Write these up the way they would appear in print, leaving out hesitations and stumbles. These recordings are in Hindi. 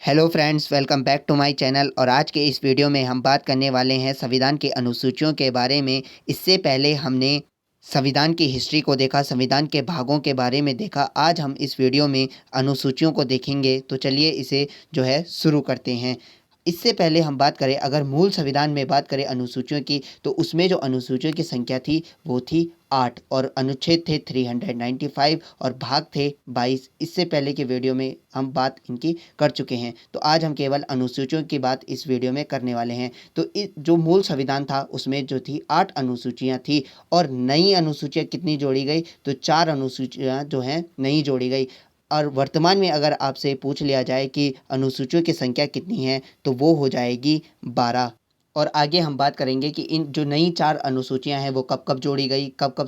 Hello friends, welcome back to my channel. और आज के इस वीडियो में हम बात करने वाले हैं संविधान के अनुसूचियों के बारे में। इससे पहले हमने संविधान की हिस्ट्री को देखा, संविधान के भागों के बारे में देखा। आज हम इस वीडियो में अनुसूचियों को देखेंगे। तो चलिए इसे जो है शुरू करते हैं। इससे पहले हम बात करें, अगर मूल संविधान में बात करें अनुसूचियों की, तो उसमें जो अनुसूचियों की संख्या थी वो थी 8 और अनुच्छेद थे 395 और भाग थे 22। इससे पहले के वीडियो में हम बात इनकी कर चुके हैं। तो आज हम केवल अनुसूचियों की बात इस वीडियो में करने वाले हैं। तो जो मूल संविधान था उसमें जो थी 8 अनुसूचियां थी और नई अनुसूचियां कितनी जोड़ी गई, तो 4 अनुसूचियां जो हैं नई जोड़ी गई। और वर्तमान में अगर आपसे पूछ लिया जाए कि अनुसूचियों की संख्या कितनी है, तो वो हो जाएगी 12। और आगे हम बात करेंगे कि इन जो नई 4 अनुसूचियां हैं वो कब कब जोड़ी गई, कब कब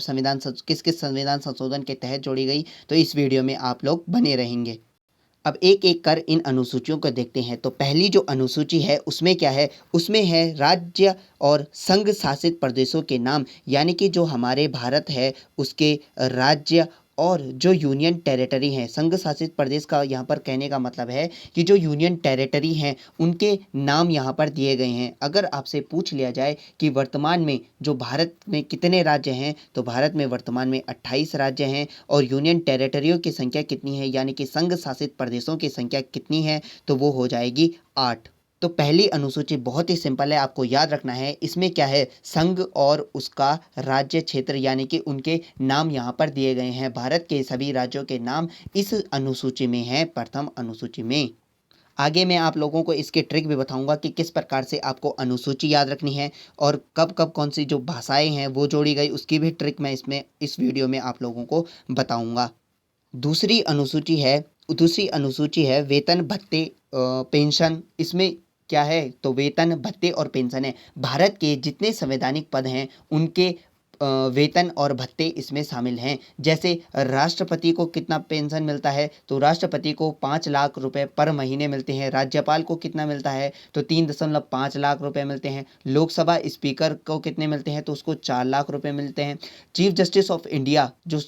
किस किस संविधान संशोधन के तहत जोड़ी गई। तो इस वीडियो में आप लोग बने रहेंगे। अब एक एक कर इन अनुसूचियों को देखते हैं। तो पहली जो अनुसूची है उसमें क्या है, उसमें है राज्य और संघ शासित प्रदेशों के नाम, यानी कि जो हमारे भारत है उसके राज्य और जो यूनियन टेरिटरी हैं। संघ शासित प्रदेश का यहाँ पर कहने का मतलब है कि जो यूनियन टेरिटरी हैं उनके नाम यहाँ पर दिए गए हैं। अगर आपसे पूछ लिया जाए कि वर्तमान में जो भारत में कितने राज्य हैं, तो भारत में वर्तमान में 28 राज्य हैं और यूनियन टेरिटरियों की संख्या कितनी है, यानी कि संघ शासित प्रदेशों की संख्या कितनी है, तो वो हो जाएगी 8। तो पहली अनुसूची बहुत ही सिंपल है, आपको याद रखना है। इसमें क्या है, संघ और उसका राज्य क्षेत्र यानी कि उनके नाम यहाँ पर दिए गए हैं। भारत के सभी राज्यों के नाम इस अनुसूची में हैं, प्रथम अनुसूची में। आगे मैं आप लोगों को इसके ट्रिक भी बताऊंगा कि किस प्रकार से आपको अनुसूची याद रखनी है और कब कब कौन सी जो भाषाएं हैं वो जोड़ी गई, उसकी भी ट्रिक मैं इस वीडियो में आप लोगों को बताऊंगा। दूसरी अनुसूची है वेतन भत्ते पेंशन। इसमें क्या है, तो वेतन भत्ते और पेंशन है। भारत के जितने संवैधानिक पद हैं उनके वेतन और भत्ते इसमें शामिल हैं। जैसे राष्ट्रपति को कितना पेंशन मिलता है, तो राष्ट्रपति को 5 लाख रुपए पर महीने मिलते हैं। राज्यपाल को कितना मिलता है, तो 3.5 लाख रुपए मिलते हैं। लोकसभा स्पीकर को कितने मिलते हैं, तो उसको 4 लाख रुपए मिलते हैं। चीफ जस्टिस ऑफ इंडिया जो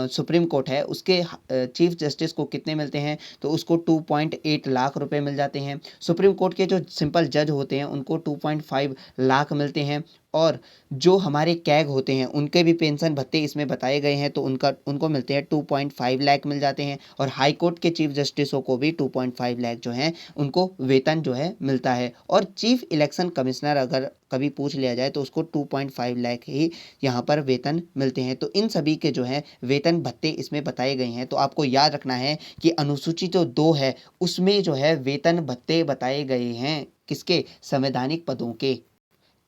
सुप्रीम कोर्ट है उसके चीफ जस्टिस को कितने मिलते हैं, तो उसको 2.8 लाख रुपए मिल जाते हैं। सुप्रीम कोर्ट के जो सिंपल जज होते हैं उनको 2.5 लाख मिलते हैं। और जो हमारे कैग होते हैं उनके भी पेंशन भत्ते इसमें बताए गए हैं, तो उनको मिलते हैं 2.5 लाख मिल जाते हैं। और हाई कोर्ट के चीफ जस्टिसों को भी 2.5 लाख जो हैं उनको वेतन जो है मिलता है। और चीफ इलेक्शन कमिश्नर अगर कभी पूछ लिया जाए तो उसको 2.5 लाख ही यहाँ पर वेतन मिलते हैं। तो इन सभी के जो है वेतन भत्ते इसमें बताए गए हैं। तो आपको याद रखना है कि अनुसूची जो 2 है उसमें जो है वेतन भत्ते बताए गए हैं किसके, संवैधानिक पदों के।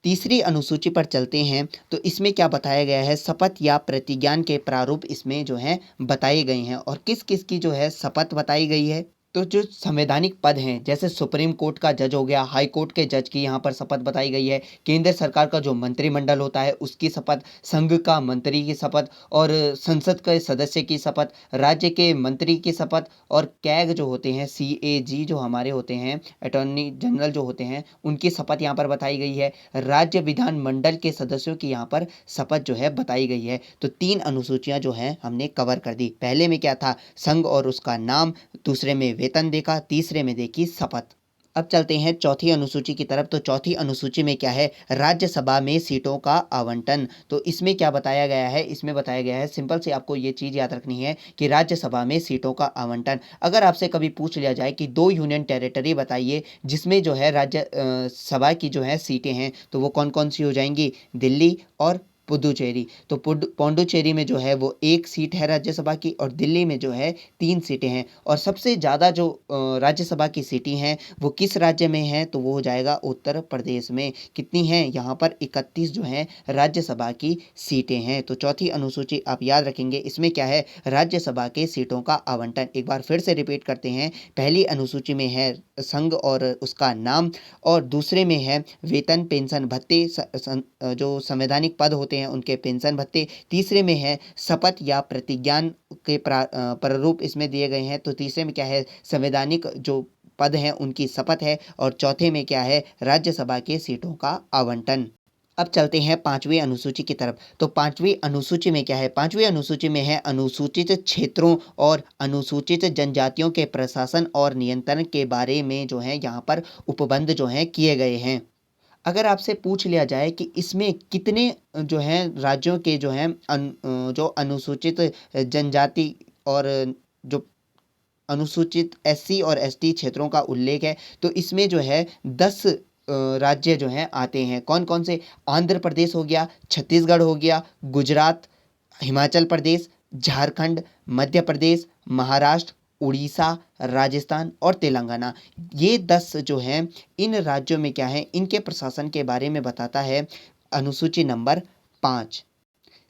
तीसरी अनुसूची पर चलते हैं। तो इसमें क्या बताया गया है, शपथ या प्रतिज्ञान के प्रारूप इसमें जो है बताए गए हैं। और किस किस की जो है शपथ बताई गई है, तो जो संवैधानिक पद हैं जैसे सुप्रीम कोर्ट का जज हो गया, हाई कोर्ट के जज की यहाँ पर शपथ बताई गई है। केंद्र सरकार का जो मंत्रिमंडल होता है उसकी शपथ, संघ का मंत्री की शपथ और संसद के सदस्य की शपथ, राज्य के मंत्री की शपथ और कैग जो होते हैं, CAG जो हमारे होते हैं, अटॉर्नी जनरल जो होते हैं, उनकी शपथ यहाँ पर बताई गई है। राज्य विधानमंडल के सदस्यों की यहाँ पर शपथ जो है बताई गई है। तो 3 अनुसूचियां जो हैं हमने कवर कर दी। पहले में क्या था, संघ और उसका नाम, दूसरे में वेतन देखा, तीसरे में देखी शपथ। अब चलते हैं चौथी अनुसूची की तरफ। तो चौथी अनुसूची में क्या है, राज्यसभा में सीटों का आवंटन। तो इसमें क्या बताया गया है, इसमें बताया गया है, सिंपल से आपको ये चीज़ याद रखनी है कि राज्यसभा में सीटों का आवंटन। अगर आपसे कभी पूछ लिया जाए कि 2 यूनियन टेरिटरी बताइए जिसमें जो है राज्य सभा की जो है सीटें हैं, तो वो कौन कौन सी हो जाएंगी, दिल्ली और पुदुचेरी। तो पौंडुचेरी में जो है वो 1 सीट है राज्यसभा की और दिल्ली में जो है 3 सीटें हैं। और सबसे ज़्यादा जो राज्यसभा की सीटें हैं वो किस राज्य में हैं, तो वो हो जाएगा उत्तर प्रदेश में। कितनी हैं, यहाँ पर 31 जो हैं राज्यसभा की सीटें हैं। तो चौथी अनुसूची आप याद रखेंगे। इसमें क्या है, राज्यसभा के सीटों का आवंटन। एक बार फिर से रिपीट करते हैं। पहली अनुसूची में है संघ और उसका नाम, और दूसरे में है वेतन पेंशन भत्ते, जो संवैधानिक पद होते हैं उनके पेंशन भत्ते। तीसरे में है शपथ या प्रतिज्ञान के प्रारूप इसमें दिए गए हैं। तो तीसरे में क्या है, संवैधानिक जो पद हैं उनकी शपथ है। और चौथे में क्या है, राज्यसभा के सीटों का आवंटन। अब चलते हैं पांचवी अनुसूची की तरफ। तो पांचवी अनुसूची में क्या है? पांचवी अनुसूची में है अनुसूचित क्षेत्रों और अनुसूचित जनजातियों के प्रशासन और नियंत्रण के बारे में जो है यहाँ पर उपबंध जो हैं किए गए हैं। अगर आपसे पूछ लिया जाए कि इसमें कितने जो हैं राज्यों के जो हैं जो अनुसूचित जनजाति और जो अनुसूचित एससी और एसटी क्षेत्रों का उल्लेख है, तो इसमें जो है 10 राज्य जो हैं आते हैं। कौन कौन से? आंध्र प्रदेश हो गया, छत्तीसगढ़ हो गया, गुजरात, हिमाचल प्रदेश, झारखंड, मध्य प्रदेश, महाराष्ट्र, उड़ीसा, राजस्थान और तेलंगाना। ये 10 जो हैं, इन राज्यों में क्या है, इनके प्रशासन के बारे में बताता है अनुसूची नंबर 5।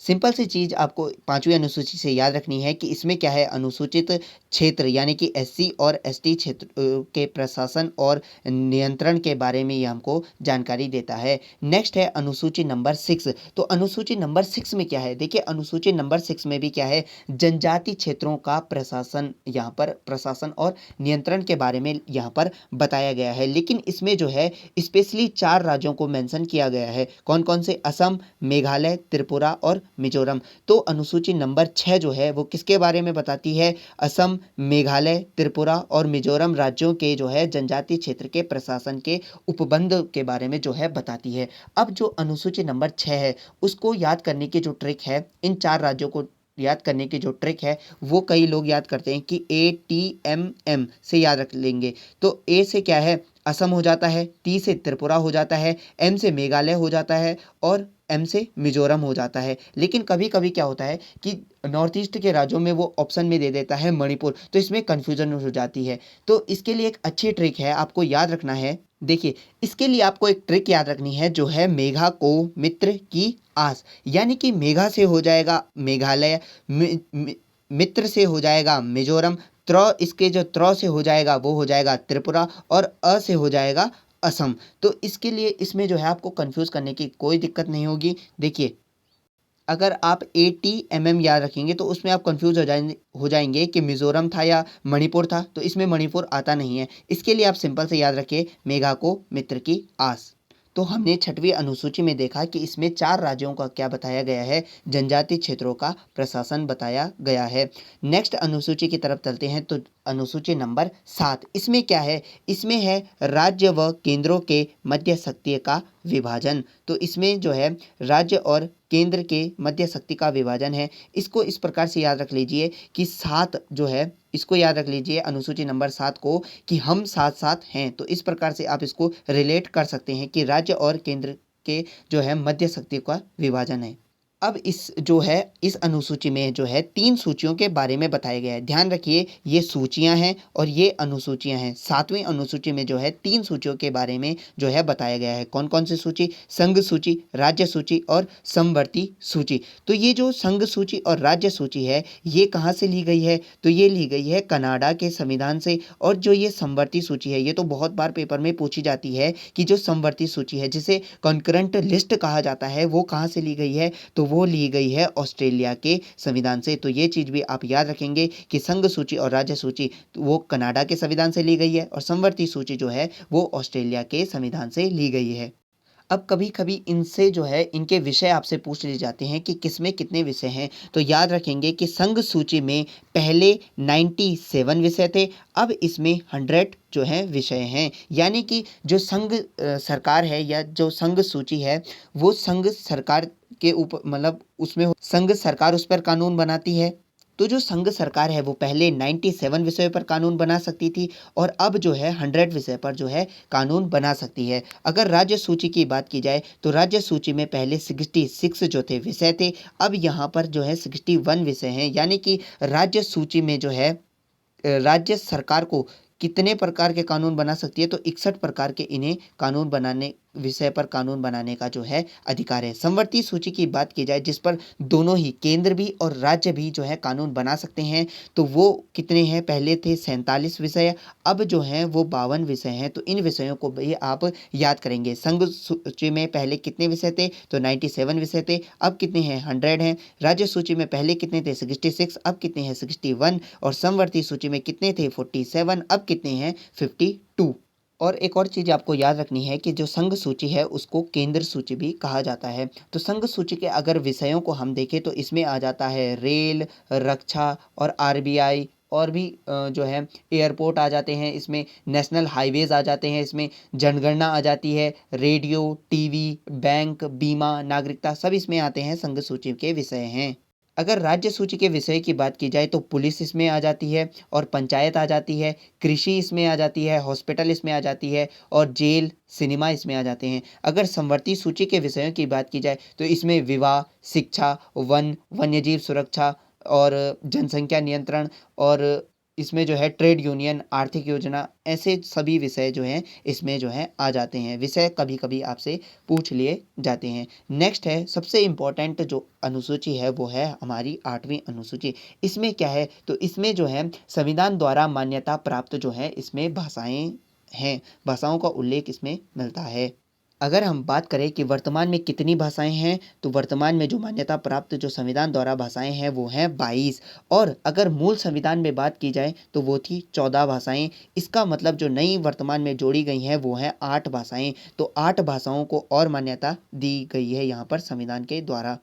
सिंपल सी चीज़ आपको पांचवी अनुसूची से याद रखनी है कि इसमें क्या है, अनुसूचित क्षेत्र यानी कि एससी और एसटी क्षेत्र के प्रशासन और नियंत्रण के बारे में ये हमको जानकारी देता है। नेक्स्ट है अनुसूची नंबर 6। तो अनुसूची नंबर 6 में क्या है? देखिए, अनुसूची नंबर 6 में भी क्या है, जनजाति क्षेत्रों का प्रशासन, यहाँ पर प्रशासन और नियंत्रण के बारे में यहाँ पर बताया गया है। लेकिन इसमें जो है स्पेशली 4 राज्यों को मेंशन किया गया है। कौन कौन से? असम, मेघालय, त्रिपुरा और मिजोरम। तो अनुसूची नंबर 6 जो है वो किसके बारे में बताती है? असम, मेघालय, त्रिपुरा और मिजोरम राज्यों के जो है जनजातीय क्षेत्र के प्रशासन के उपबंध के बारे में जो है बताती है। अब जो अनुसूची नंबर 6 है, उसको याद करने की जो ट्रिक है, इन 4 राज्यों को याद करने की जो ट्रिक है, वो कई लोग याद करते हैं कि ATMM से याद रख लेंगे। तो ए से क्या है? असम हो जाता है, टी से त्रिपुरा हो जाता है, एम से मेघालय हो जाता है और एम से मिजोरम हो जाता है। लेकिन कभी कभी क्या होता है कि नॉर्थ ईस्ट के राज्यों में वो ऑप्शन में दे देता है मणिपुर, तो इसमें कन्फ्यूजन हो जाती है। तो इसके लिए एक अच्छी ट्रिक है, आपको याद रखना है। देखिए, इसके लिए आपको एक ट्रिक याद रखनी है, जो है मेघा को मित्र की आस। यानी कि मेघा से हो जाएगा मेघालय, मित्र से हो जाएगा मिजोरम, इसके जो त्र से हो जाएगा वो हो जाएगा त्रिपुरा और अ से हो जाएगा असम। तो इसके लिए इसमें जो है आपको कंफ्यूज करने की कोई दिक्कत नहीं होगी। देखिए, अगर आप ATMM याद रखेंगे तो उसमें आप कंफ्यूज हो जाएंगे कि मिजोरम था या मणिपुर था, तो इसमें मणिपुर आता नहीं है। इसके लिए आप सिंपल से याद रखिए मेघा को मित्र की आस। तो हमने छठवीं अनुसूची में देखा कि इसमें 4 राज्यों का क्या बताया गया है, जनजातीय क्षेत्रों का प्रशासन बताया गया है। नेक्स्ट अनुसूची की तरफ चलते हैं। तो अनुसूची नंबर 7, इसमें क्या है? इसमें है राज्य व केंद्रों के मध्य शक्ति का विभाजन। तो इसमें जो है राज्य और केंद्र के मध्य शक्ति का विभाजन है। इसको इस प्रकार से याद रख लीजिए कि 7 जो है, इसको याद रख लीजिए अनुसूची नंबर 7 को, कि हम साथ साथ हैं। तो इस प्रकार से आप इसको रिलेट कर सकते हैं कि राज्य और केंद्र के जो है मध्य शक्ति का विभाजन है। अब इस जो है इस अनुसूची में जो है 3 सूचियों के बारे में बताया गया है। ध्यान रखिए, ये सूचियां हैं और ये अनुसूचियां हैं। 7वीं अनुसूची में जो है 3 सूचियों के बारे में जो है बताया गया है। कौन कौन सी सूची? संघ सूची, राज्य सूची और समवर्ती सूची। तो ये जो संघ सूची और राज्य सूची है, ये कहाँ से ली गई है? तो ये ली गई है कनाडा के संविधान से। और जो ये समवर्ती सूची है, ये तो बहुत बार पेपर में पूछी जाती है कि जो समवर्ती सूची है, जिसे कॉन्करेंट लिस्ट कहा जाता है, वो कहाँ से ली गई है? तो वो ली गई है ऑस्ट्रेलिया के संविधान से। तो ये चीज़ भी आप याद रखेंगे कि संघ सूची और राज्य सूची वो कनाडा के संविधान से ली गई है और समवर्ती सूची जो है वो ऑस्ट्रेलिया के संविधान से ली गई है। अब कभी कभी इनसे जो है इनके विषय आपसे पूछ लिए जाते हैं कि किसमें कितने विषय हैं। तो याद रखेंगे कि संघ सूची में पहले 97 विषय थे, अब इसमें 100 जो है विषय हैं। यानी कि जो संघ सरकार है या जो संघ सूची है, वो संघ सरकार के ऊपर, मतलब उसमें संघ सरकार उस पर कानून बनाती है। तो जो संघ सरकार है वो पहले 97 विषयों पर कानून बना सकती थी और अब जो है 100 विषय पर जो है कानून बना सकती है। अगर राज्य सूची की बात की जाए तो राज्य सूची में पहले 66 जो थे विषय थे, अब यहाँ पर जो है 61 विषय हैं। यानी कि राज्य सूची में जो है राज्य सरकार को कितने प्रकार के कानून बना सकती है? तो 61 प्रकार के इन्हें कानून बनाने, विषय पर कानून बनाने का जो है अधिकार है। समवर्ती सूची की बात की जाए जिस पर दोनों ही केंद्र भी और राज्य भी जो है कानून बना सकते हैं, तो वो कितने हैं? पहले थे 47 विषय, अब जो हैं वो 52 विषय हैं। तो इन विषयों को भी आप याद करेंगे। संघ सूची में पहले कितने विषय थे? तो 97 विषय थे, अब कितने हैं? 100 हैं। राज्य सूची में पहले कितने थे? 66, अब कितने हैं? 61। और समवर्ती सूची में कितने थे? 47, अब कितने हैं? 52। और एक और चीज़ आपको याद रखनी है कि जो संघ सूची है उसको केंद्र सूची भी कहा जाता है। तो संघ सूची के अगर विषयों को हम देखें तो इसमें आ जाता है रेल, रक्षा और आरबीआई और भी जो है एयरपोर्ट आ जाते हैं इसमें, नेशनल हाईवेज़ आ जाते हैं इसमें, जनगणना आ जाती है, रेडियो, टीवी, बैंक, बीमा, नागरिकता सब इसमें आते हैं, संघ सूची के विषय हैं। अगर राज्य सूची के विषय की बात की जाए तो पुलिस इसमें आ जाती है और पंचायत आ जाती है, कृषि इसमें आ जाती है, हॉस्पिटल इसमें आ जाती है और जेल, सिनेमा इसमें आ जाते हैं। अगर समवर्ती सूची के विषयों की बात की जाए तो इसमें विवाह, शिक्षा, वन, वन्यजीव सुरक्षा और जनसंख्या नियंत्रण और इसमें जो है ट्रेड यूनियन, आर्थिक योजना, ऐसे सभी विषय जो हैं इसमें जो है आ जाते हैं। विषय कभी कभी आपसे पूछ लिए जाते हैं। नेक्स्ट है सबसे इम्पोर्टेंट जो अनुसूची है वो है हमारी 8वीं अनुसूची। इसमें क्या है तो इसमें जो है संविधान द्वारा मान्यता प्राप्त जो है इसमें भाषाएं हैं, भाषाओं का उल्लेख इसमें मिलता है। अगर हम बात करें कि वर्तमान में कितनी भाषाएं हैं तो वर्तमान में जो मान्यता प्राप्त जो संविधान द्वारा भाषाएं हैं वो हैं 22। और अगर मूल संविधान में बात की जाए तो वो थी 14 भाषाएं। इसका मतलब जो नई वर्तमान में जोड़ी गई हैं वो हैं 8 भाषाएं। तो 8 भाषाओं को और मान्यता दी गई है यहाँ पर संविधान के द्वारा।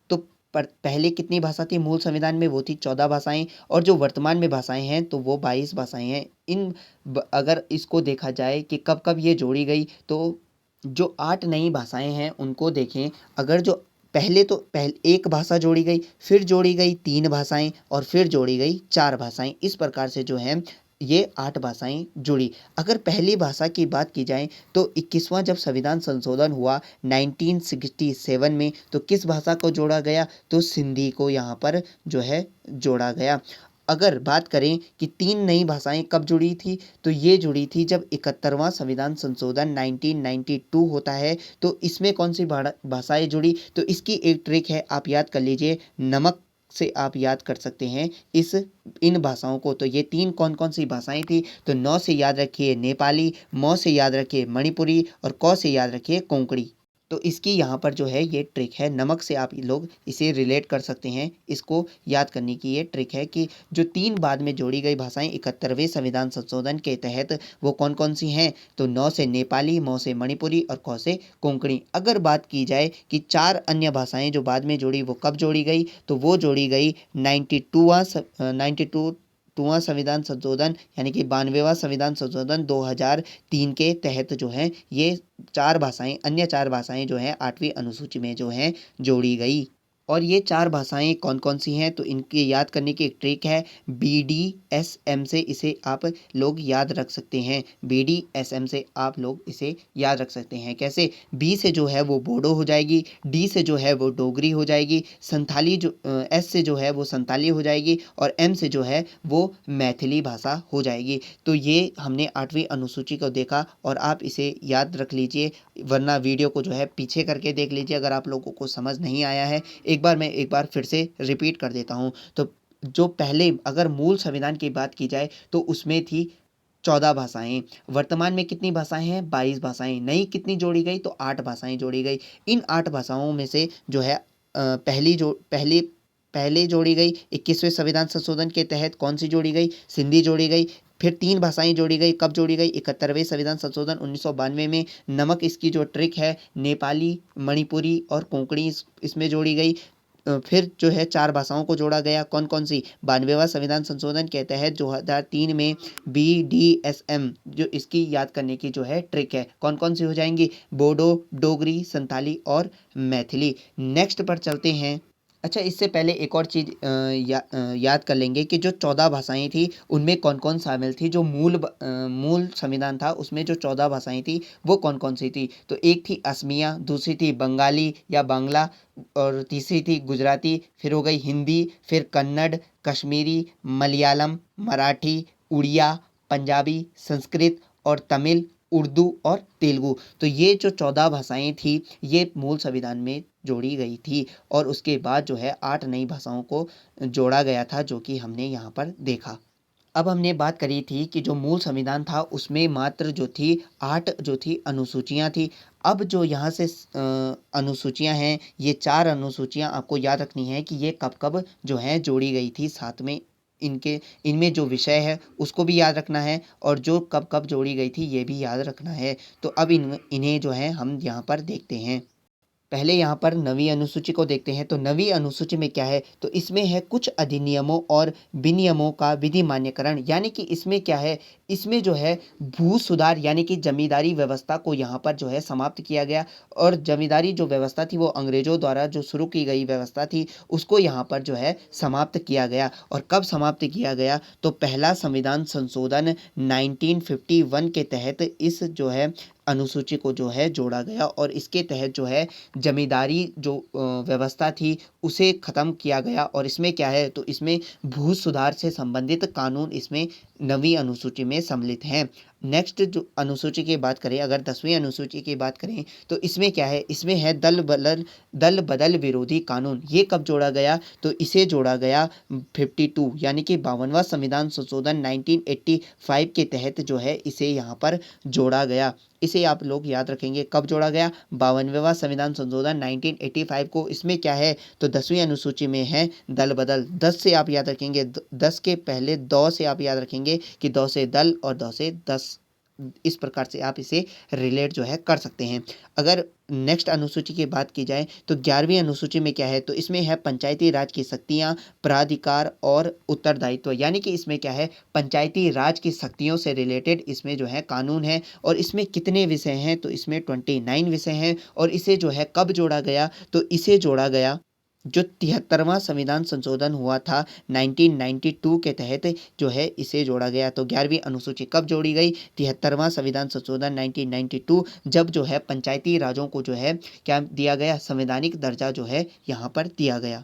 तो पहले कितनी भाषा थी मूल संविधान में, वो थी 14 भाषाएं और जो वर्तमान में भाषाएं हैं तो वो 22 भाषाएं हैं। अगर इसको देखा जाए कि कब कब ये जोड़ी गई तो जो 8 नई भाषाएं हैं उनको देखें। अगर जो पहले एक भाषा जोड़ी गई, फिर जोड़ी गई 3 भाषाएं और फिर जोड़ी गई 4 भाषाएं, इस प्रकार से जो है ये 8 भाषाएं जुड़ी। अगर पहली भाषा की बात की जाए तो 21वां जब संविधान संशोधन हुआ 1967 में तो किस भाषा को जोड़ा गया तो सिंधी को यहाँ पर जो है जोड़ा गया। अगर बात करें कि 3 नई भाषाएं कब जुड़ी थी तो ये जुड़ी थी जब 71वां संविधान संशोधन 1992 होता है। तो इसमें कौन सी भाषाएं जुड़ी तो इसकी एक ट्रिक है, आप याद कर लीजिए, नमक से आप याद कर सकते हैं इन भाषाओं को। तो ये 3 कौन कौन सी भाषाएं थी तो न से याद रखिए नेपाली, म से याद रखिए मणिपुरी और क से याद रखिए कोंकणी। तो इसकी यहाँ पर जो है ये ट्रिक है, नमक से आप लोग इसे रिलेट कर सकते हैं। इसको याद करने की ये ट्रिक है कि जो 3 बाद में जोड़ी गई भाषाएं 71वें संविधान संशोधन के तहत वो कौन कौन सी हैं तो न से नेपाली, म से मणिपुरी और क से कोंकणी। अगर बात की जाए कि 4 अन्य भाषाएं जो बाद में जोड़ी वो कब जोड़ी गई तो वो जोड़ी गई 92वां संविधान संशोधन यानी कि 92वां संविधान संशोधन 2003 के तहत जो है ये 4 भाषाएं, अन्य 4 भाषाएं जो हैं 8वीं अनुसूची में जो हैं जोड़ी गई। और ये 4 भाषाएं कौन कौन सी हैं तो इनके याद करने की एक ट्रिक है, BDSM से इसे आप लोग याद रख सकते हैं। BDSM से आप लोग इसे याद रख सकते हैं। कैसे, बी से जो है वो बोडो हो जाएगी, डी से जो है वो डोगरी हो जाएगी, संथाली जो एस से जो है वो संताली हो जाएगी और एम से जो है वो मैथिली भाषा हो जाएगी। तो ये हमने 8वीं अनुसूची को देखा और आप इसे याद रख लीजिए, वरना वीडियो को जो है पीछे करके देख लीजिए अगर आप लोगों को समझ नहीं आया है। एक बार फिर से रिपीट कर देता हूँ। तो जो पहले अगर मूल संविधान की बात की जाए तो उसमें थी 14 भाषाएं। वर्तमान में कितनी भाषाएं हैं 22 भाषाएं। नई कितनी जोड़ी गई तो 8 भाषाएं जोड़ी गई। इन 8 भाषाओं में से जो है पहले जोड़ी गई 21वें संविधान संशोधन के तहत कौन सी जोड़ी गई, सिंधी जोड़ी गई। फिर 3 भाषाएं जोड़ी गई, कब जोड़ी गई 71वें संविधान संशोधन 1992 में। नमक इसकी जो ट्रिक है, नेपाली, मणिपुरी और कोंकणी इसमें जोड़ी गई। फिर जो है 4 भाषाओं को जोड़ा गया, कौन कौन सी 92वां संविधान संशोधन के तहत 2003 में। BDSM जो इसकी याद करने की जो है ट्रिक है, कौन कौन सी हो जाएंगी, बोडो, डोगरी, संथाली और मैथिली। नेक्स्ट पर चलते हैं। अच्छा, इससे पहले एक और चीज़ याद कर लेंगे कि जो 14 भाषाएं थी उनमें कौन कौन शामिल थी। जो मूल संविधान था उसमें जो 14 भाषाएं थी वो कौन कौन सी थी तो एक थी असमिया, दूसरी थी बंगाली या बांग्ला और तीसरी थी गुजराती, फिर हो गई हिंदी, फिर कन्नड़, कश्मीरी, मलयालम, मराठी, उड़िया, पंजाबी, संस्कृत और तमिल, उर्दू और तेलुगु। तो ये जो 14 भाषाएं थी ये मूल संविधान में जोड़ी गई थी और उसके बाद जो है 8 नई भाषाओं को जोड़ा गया था जो कि हमने यहाँ पर देखा। अब हमने बात करी थी कि जो मूल संविधान था उसमें मात्र जो थी 8 जो थी अनुसूचियाँ थी। अब जो यहाँ से अनुसूचियाँ हैं ये 4 अनुसूचियाँ आपको याद रखनी है कि ये कब कब जो हैं जोड़ी गई थी साथ में इनके इनमें जो विषय है उसको भी याद रखना है और जो कब कब जोड़ी गई थी ये भी याद रखना है। तो अब इन्हें जो है हम यहाँ पर देखते हैं। पहले यहाँ पर नवीं अनुसूची को देखते हैं। तो नवीं अनुसूची में क्या है, तो इसमें है कुछ अधिनियमों और विनियमों का विधि मान्यकरण, यानी कि इसमें क्या है, इसमें जो है भू सुधार यानी कि जमींदारी व्यवस्था को यहाँ पर जो है समाप्त किया गया। और जमींदारी जो व्यवस्था थी वो अंग्रेजों द्वारा जो शुरू की गई व्यवस्था थी उसको यहाँ पर जो है समाप्त किया गया। और कब समाप्त किया गया, तो पहला संविधान संशोधन 1951 के तहत इस जो है अनुसूची को जो है जोड़ा गया और इसके तहत जो है जमींदारी जो व्यवस्था थी उसे ख़त्म किया गया। और इसमें क्या है, तो इसमें भू सुधार से संबंधित कानून इसमें नवीं अनुसूची में सम्मिलित हैं। नेक्स्ट जो अनुसूची की बात करें, अगर 10वीं अनुसूची की बात करें, तो इसमें क्या है, इसमें है दल बदल विरोधी कानून। ये कब जोड़ा गया, तो इसे जोड़ा गया 52 यानी कि 52वां संविधान संशोधन 1985 के तहत जो है इसे यहाँ पर जोड़ा गया। इसे आप लोग याद रखेंगे कब जोड़ा गया, 52वां संविधान संशोधन 1985 को। इसमें क्या है, तो 10वीं अनुसूची में है दल बदल। 10 से आप याद रखेंगे, 10 के पहले दौ से आप याद रखेंगे कि दौ से दल और दौ से 10। इस प्रकार से आप इसे रिलेट जो है कर सकते हैं। अगर नेक्स्ट अनुसूची की बात की जाए तो 11वीं अनुसूची में क्या है, तो इसमें है पंचायती राज की शक्तियां, प्राधिकार और उत्तरदायित्व, यानी कि इसमें क्या है, पंचायती राज की शक्तियों से रिलेटेड इसमें जो है कानून है। और इसमें कितने विषय हैं, तो इसमें 29 विषय हैं। और इसे जो है कब जोड़ा गया, तो इसे जोड़ा गया जो 73वां संविधान संशोधन हुआ था 1992 के तहत जो है इसे जोड़ा गया। तो 11वीं अनुसूची कब जोड़ी गई, 73वां संविधान संशोधन 1992, जब जो है पंचायती राजों को जो है क्या दिया गया, संवैधानिक दर्जा जो है यहाँ पर दिया गया।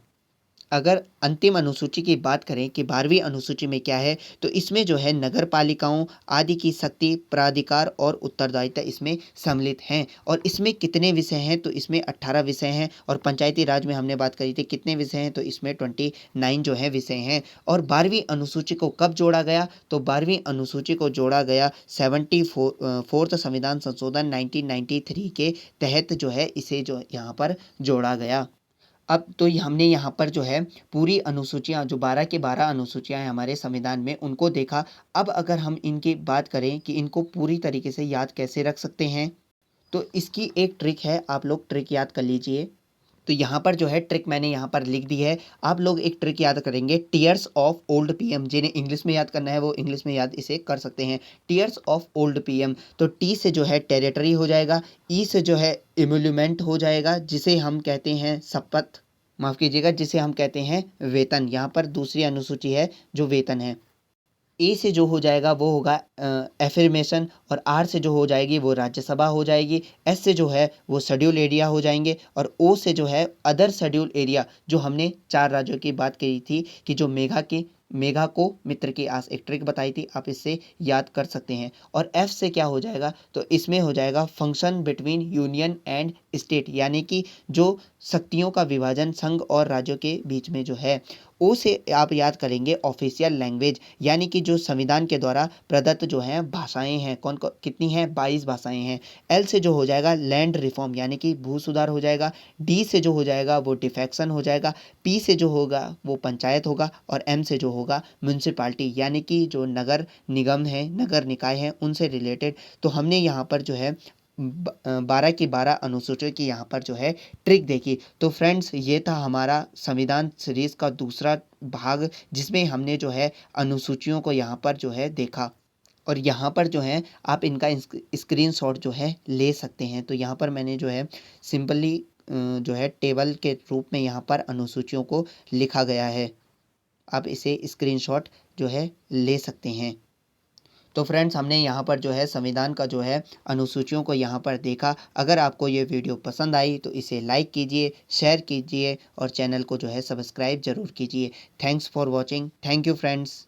अगर अंतिम अनुसूची की बात करें कि 12वीं अनुसूची में क्या है, तो इसमें जो है नगर पालिकाओं आदि की शक्ति, प्राधिकार और उत्तरदायित्व इसमें सम्मिलित हैं। और इसमें कितने विषय हैं, तो इसमें 18 विषय हैं। और पंचायती राज में हमने बात करी थी कितने विषय हैं, तो इसमें 29 जो है विषय हैं। और 12वीं अनुसूची को कब जोड़ा गया, तो 12वीं अनुसूची को जोड़ा गया 74th संविधान संशोधन 1993 के तहत जो है इसे जो यहाँ पर जोड़ा गया। अब तो हमने यहाँ पर जो है पूरी अनुसूचियाँ जो 12 के 12 अनुसूचियाँ हैं हमारे संविधान में उनको देखा। अब अगर हम इनकी बात करें कि इनको पूरी तरीके से याद कैसे रख सकते हैं, तो इसकी एक ट्रिक है, आप लोग ट्रिक याद कर लीजिए। तो यहाँ पर जो है ट्रिक मैंने यहाँ पर लिख दी है। आप लोग एक ट्रिक याद करेंगे, टीयर्स ऑफ ओल्ड पीएम, जिन्हें इंग्लिश में याद करना है वो इंग्लिश में याद इसे कर सकते हैं, टीयर्स ऑफ ओल्ड पीएम। तो टी से जो है टेरिटरी हो जाएगा, ई से जो है इम्यूलमेंट हो जाएगा जिसे हम कहते हैं शपथ, माफ़ कीजिएगा, जिसे हम कहते हैं वेतन। यहाँ पर दूसरी अनुसूची है जो वेतन है। ए से जो हो जाएगा वो होगा एफर्मेशन, और आर से जो हो जाएगी वो राज्यसभा हो जाएगी। एस से जो है वो शेड्यूल एरिया हो जाएंगे। और ओ से जो है अदर शेड्यूल एरिया, जो हमने 4 राज्यों की बात करी थी कि जो मेघा को मित्र की आस, एक ट्रिक बताई थी, आप इससे याद कर सकते हैं। और एफ से क्या हो जाएगा, तो इसमें हो जाएगा function between union and state, यानी कि जो शक्तियों का विभाजन संघ और राज्यों के बीच में जो है। ओ से आप याद करेंगे ऑफिशियल लैंग्वेज, यानी कि जो संविधान के द्वारा प्रदत्त जो हैं भाषाएं हैं, कितनी हैं, 22 भाषाएं हैं। एल से जो हो जाएगा लैंड रिफॉर्म, यानी कि भू सुधार हो जाएगा। डी से जो हो जाएगा वो डिफेक्शन हो जाएगा। पी से जो होगा वो पंचायत होगा। और एम से जो होगा म्यूनसिपाल्टी, यानी कि जो नगर निगम है, नगर निकाय हैं, उनसे रिलेटेड। तो हमने यहाँ पर जो है 12 की 12 अनुसूचियों की यहाँ पर जो है ट्रिक देखी। तो फ्रेंड्स ये था हमारा संविधान सीरीज का दूसरा भाग, जिसमें हमने जो है अनुसूचियों को यहाँ पर जो है देखा। और यहाँ पर जो है आप इनका स्क्रीनशॉट जो है ले सकते हैं। तो यहाँ पर मैंने जो है सिंपली जो है टेबल के रूप में यहाँ पर अनुसूचियों को लिखा गया है, आप इसे स्क्रीनशॉट जो है ले सकते हैं। तो फ्रेंड्स हमने यहाँ पर जो है संविधान का जो है अनुसूचियों को यहाँ पर देखा। अगर आपको ये वीडियो पसंद आई तो इसे लाइक कीजिए, शेयर कीजिए और चैनल को जो है सब्सक्राइब ज़रूर कीजिए। Thanks for watching. Thank you friends.